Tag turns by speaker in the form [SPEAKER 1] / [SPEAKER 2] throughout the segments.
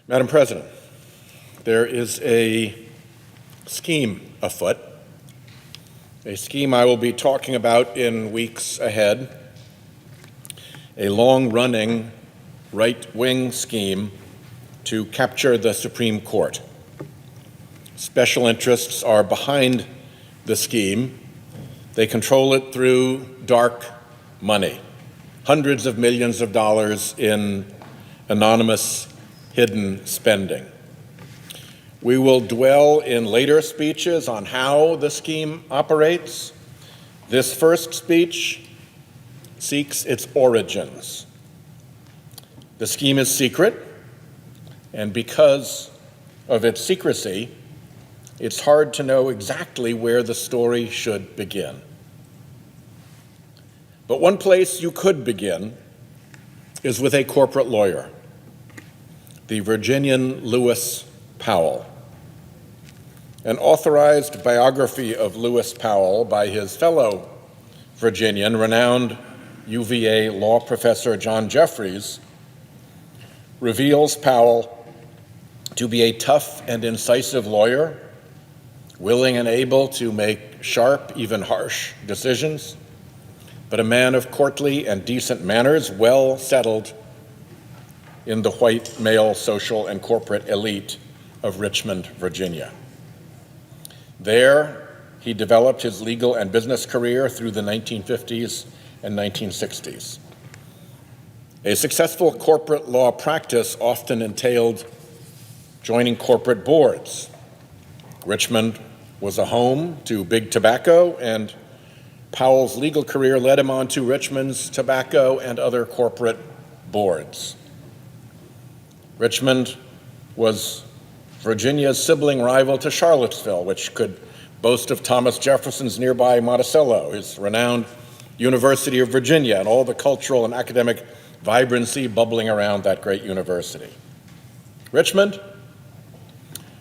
[SPEAKER 1] Madam President, there is a scheme afoot, a scheme I will be talking about in weeks ahead, a long-running right-wing scheme to capture the Supreme Court. Special interests are behind the scheme. They control it through dark money, hundreds of millions of dollars in anonymous, hidden spending. We will dwell in later speeches on how the scheme operates. This first speech seeks its origins. The scheme is secret, and because of its secrecy, it's hard to know exactly where the story should begin. But one place you could begin is with a corporate lawyer, the Virginian Lewis Powell. An authorized biography of Lewis Powell by his fellow Virginian, renowned UVA law professor John Jeffries, reveals Powell to be a tough and incisive lawyer, willing and able to make sharp, even harsh decisions, but a man of courtly and decent manners, well settled in the white male social and corporate elite of Richmond, Virginia. There, he developed his legal and business career through the 1950s and 1960s. A successful corporate law practice often entailed joining corporate boards. Richmond was a home to big tobacco, and Powell's legal career led him on to Richmond's tobacco and other corporate boards. Richmond was Virginia's sibling rival to Charlottesville, which could boast of Thomas Jefferson's nearby Monticello, his renowned University of Virginia, and all the cultural and academic vibrancy bubbling around that great university. Richmond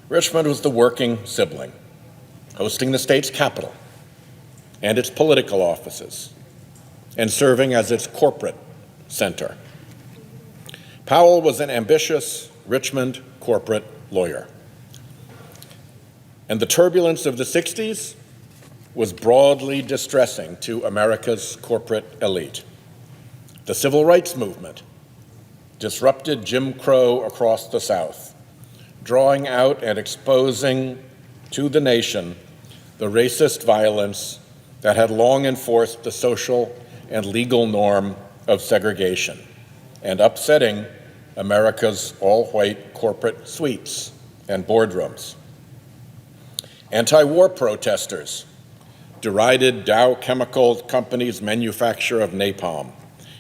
[SPEAKER 1] was the working sibling, hosting the state's capital and its political offices, and serving as its corporate center. Powell was an ambitious Richmond corporate lawyer. And the turbulence of the 60s was broadly distressing to America's corporate elite. The civil rights movement disrupted Jim Crow across the South, drawing out and exposing to the nation the racist violence that had long enforced the social and legal norm of segregation and upsetting America's all-white corporate suites and boardrooms. Anti-war protesters derided Dow Chemical Company's manufacture of napalm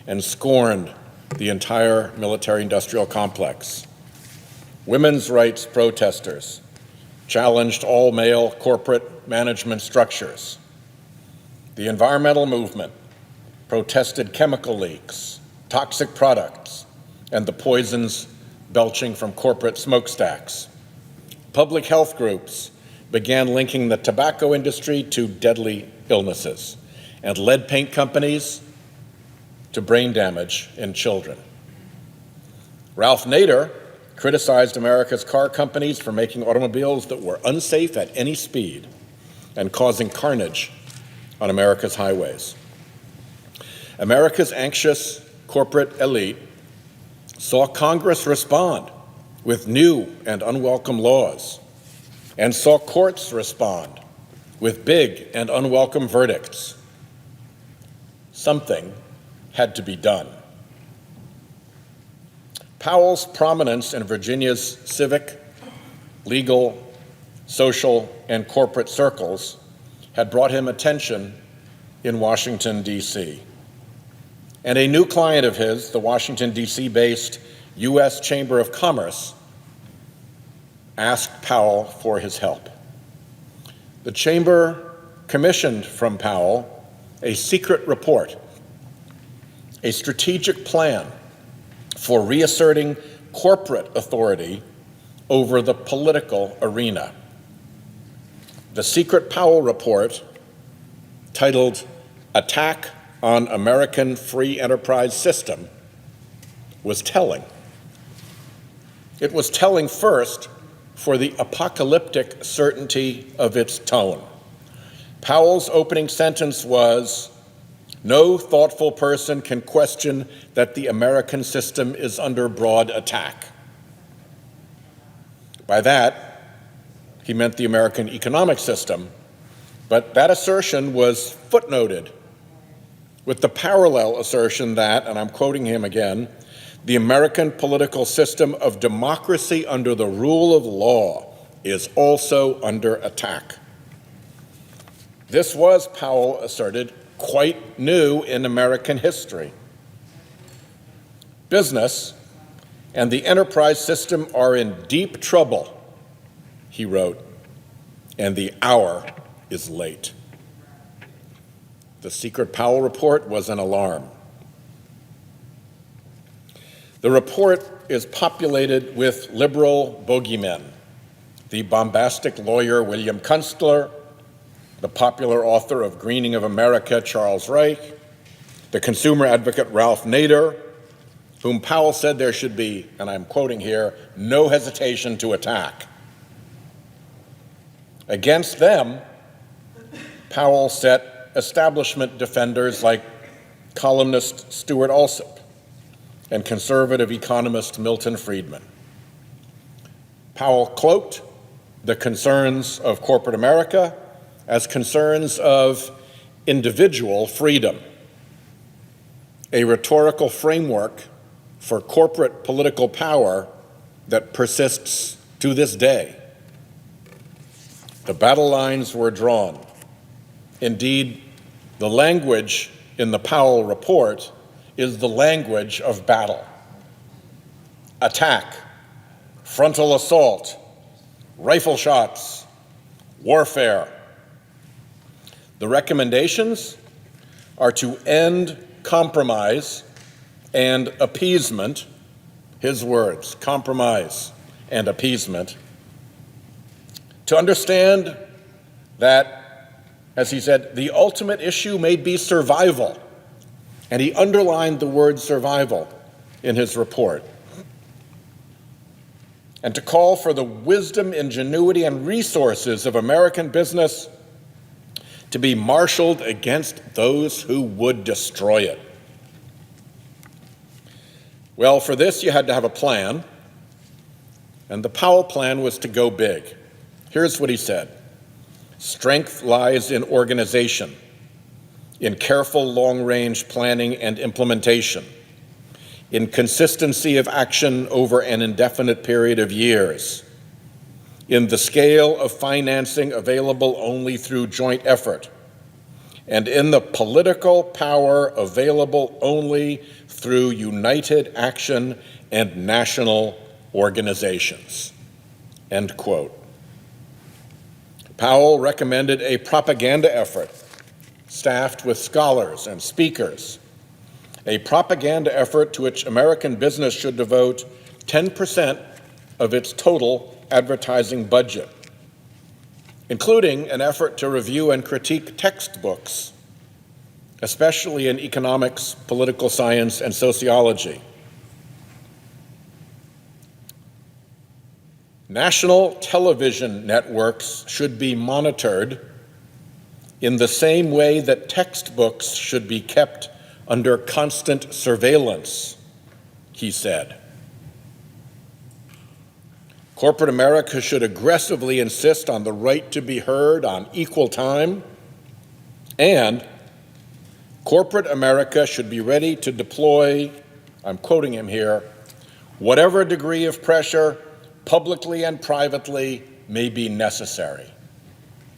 [SPEAKER 1] and scorned the entire military-industrial complex. Women's rights protesters challenged all-male corporate management structures. The environmental movement protested chemical leaks, toxic products, and the poisons belching from corporate smokestacks. Public health groups began linking the tobacco industry to deadly illnesses and lead paint companies to brain damage in children. Ralph Nader criticized America's car companies for making automobiles that were unsafe at any speed and causing carnage on America's highways. America's anxious corporate elite saw Congress respond with new and unwelcome laws, and saw courts respond with big and unwelcome verdicts. Something had to be done. Powell's prominence in Virginia's civic, legal, social, and corporate circles had brought him attention in Washington, D.C. And a new client of his, the Washington, D.C.-based U.S. Chamber of Commerce, asked Powell for his help. The Chamber commissioned from Powell a secret report, a strategic plan for reasserting corporate authority over the political arena. The secret Powell report, titled Attack on American Free Enterprise System, was telling. It was telling first for the apocalyptic certainty of its tone. Powell's opening sentence was, "No thoughtful person can question that the American system is under broad attack." By that, he meant the American economic system, but that assertion was footnoted with the parallel assertion that, and I'm quoting him again, "the American political system of democracy under the rule of law is also under attack." This was, Powell asserted, quite new in American history. Business and the enterprise system are in deep trouble, he wrote, and the hour is late. The secret Powell report was an alarm. The report is populated with liberal bogeymen: the bombastic lawyer William Kunstler, the popular author of Greening of America, Charles Reich, the consumer advocate Ralph Nader, whom Powell said there should be, and I'm quoting here, "no hesitation to attack." Against them, Powell set establishment defenders like columnist Stuart Alsop and conservative economist Milton Friedman. Powell cloaked the concerns of corporate America as concerns of individual freedom, a rhetorical framework for corporate political power that persists to this day. The battle lines were drawn. Indeed, the language in the Powell report is the language of battle. Attack, frontal assault, rifle shots, warfare. The recommendations are to end compromise and appeasement, his words, compromise and appeasement, to understand that, as he said, the ultimate issue may be survival, and he underlined the word survival in his report, and to call for the wisdom, ingenuity, and resources of American business to be marshaled against those who would destroy it. Well, for this, you had to have a plan, and the Powell plan was to go big. Here's what he said: "Strength lies in organization, in careful long-range planning and implementation, in consistency of action over an indefinite period of years, in the scale of financing available only through joint effort, and in the political power available only through united action and national organizations." End quote. Powell recommended a propaganda effort staffed with scholars and speakers, a propaganda effort to which American business should devote 10% of its total advertising budget, including an effort to review and critique textbooks, especially in economics, political science, and sociology. National television networks should be monitored in the same way that textbooks should be kept under constant surveillance, he said. Corporate America should aggressively insist on the right to be heard on equal time, and corporate America should be ready to deploy, I'm quoting him here, "whatever degree of pressure, publicly and privately, may be necessary."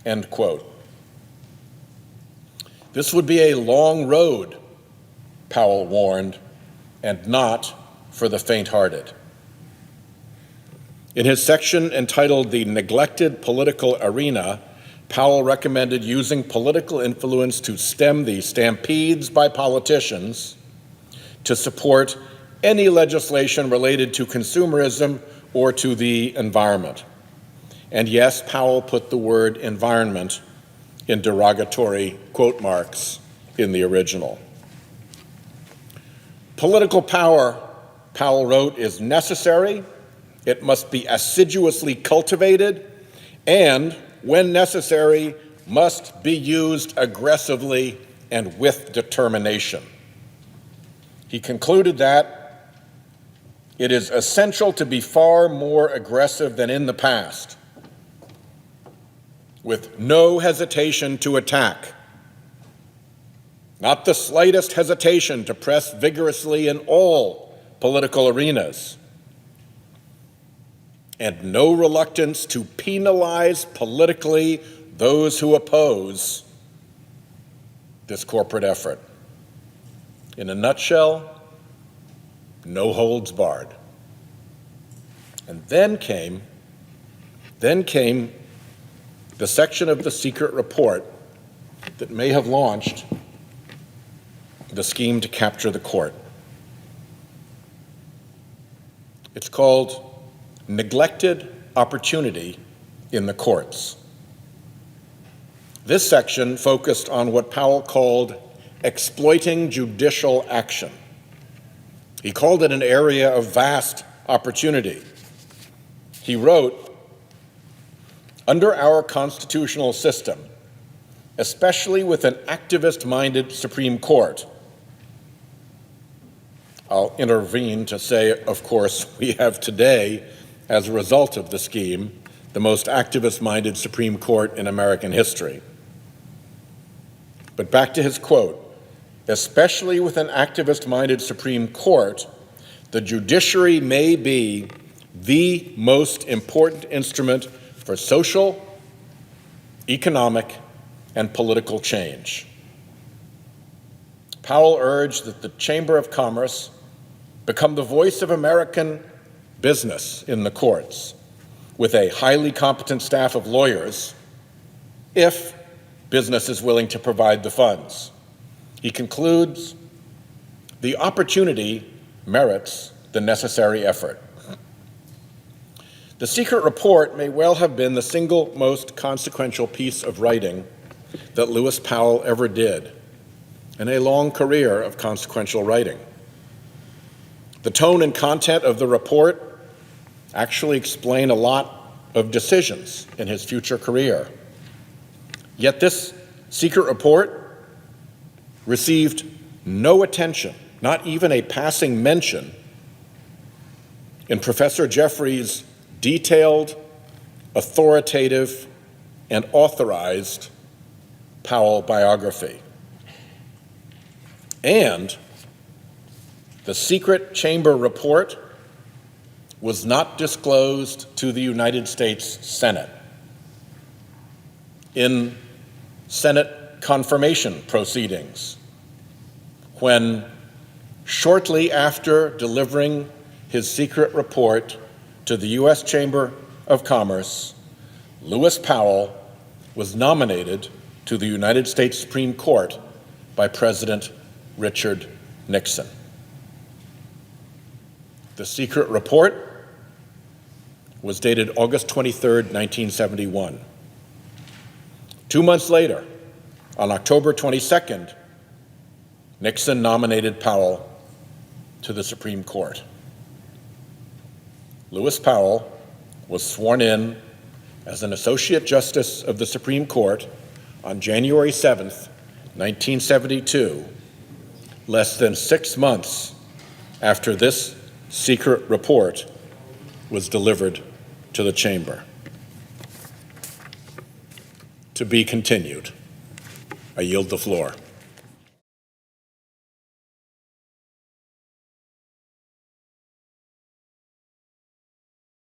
[SPEAKER 1] End quote. This would be a long road, Powell warned, and not for the faint-hearted. In his section entitled "The Neglected Political Arena," Powell recommended using political influence to stem the stampedes by politicians to support any legislation related to consumerism or to the environment. And yes, Powell put the word environment in derogatory quote marks in the original. Political power, Powell wrote, is necessary It must be assiduously cultivated and, when necessary, must be used aggressively and with determination. He concluded that it is essential to be far more aggressive than in the past, with no hesitation to attack, not the slightest hesitation to press vigorously in all political arenas, and no reluctance to penalize politically those who oppose this corporate effort. In a nutshell, no holds barred. And then came the section of the secret report that may have launched the scheme to capture the court. It's called Neglected Opportunity in the Courts. This section focused on what Powell called exploiting judicial action. He called it an area of vast opportunity. He wrote, "Under our constitutional system, especially with an activist-minded Supreme Court," I'll intervene to say, of course, we have today, as a result of the scheme, the most activist-minded Supreme Court in American history. But back to his quote, "Especially with an activist-minded Supreme Court, the judiciary may be the most important instrument for social, economic, and political change." Powell urged that the Chamber of Commerce become the voice of American business in the courts, with a highly competent staff of lawyers, if business is willing to provide the funds. He concludes, "The opportunity merits the necessary effort." The secret report may well have been the single most consequential piece of writing that Lewis Powell ever did in a long career of consequential writing. The tone and content of the report actually explain a lot of decisions in his future career. Yet this secret report received no attention, not even a passing mention, in Professor Jeffrey's detailed, authoritative, and authorized Powell biography. And the secret chamber report was not disclosed to the United States Senate. In Senate confirmation proceedings, when shortly after delivering his secret report to the U.S. Chamber of Commerce, Lewis Powell was nominated to the United States Supreme Court by President Richard Nixon. The secret report was dated August 23, 1971. 2 months later, on October 22nd, Nixon nominated Powell to the Supreme Court. Lewis Powell was sworn in as an Associate Justice of the Supreme Court on January 7, 1972, less than 6 months after this secret report was delivered to the chamber. To be continued. I yield the floor.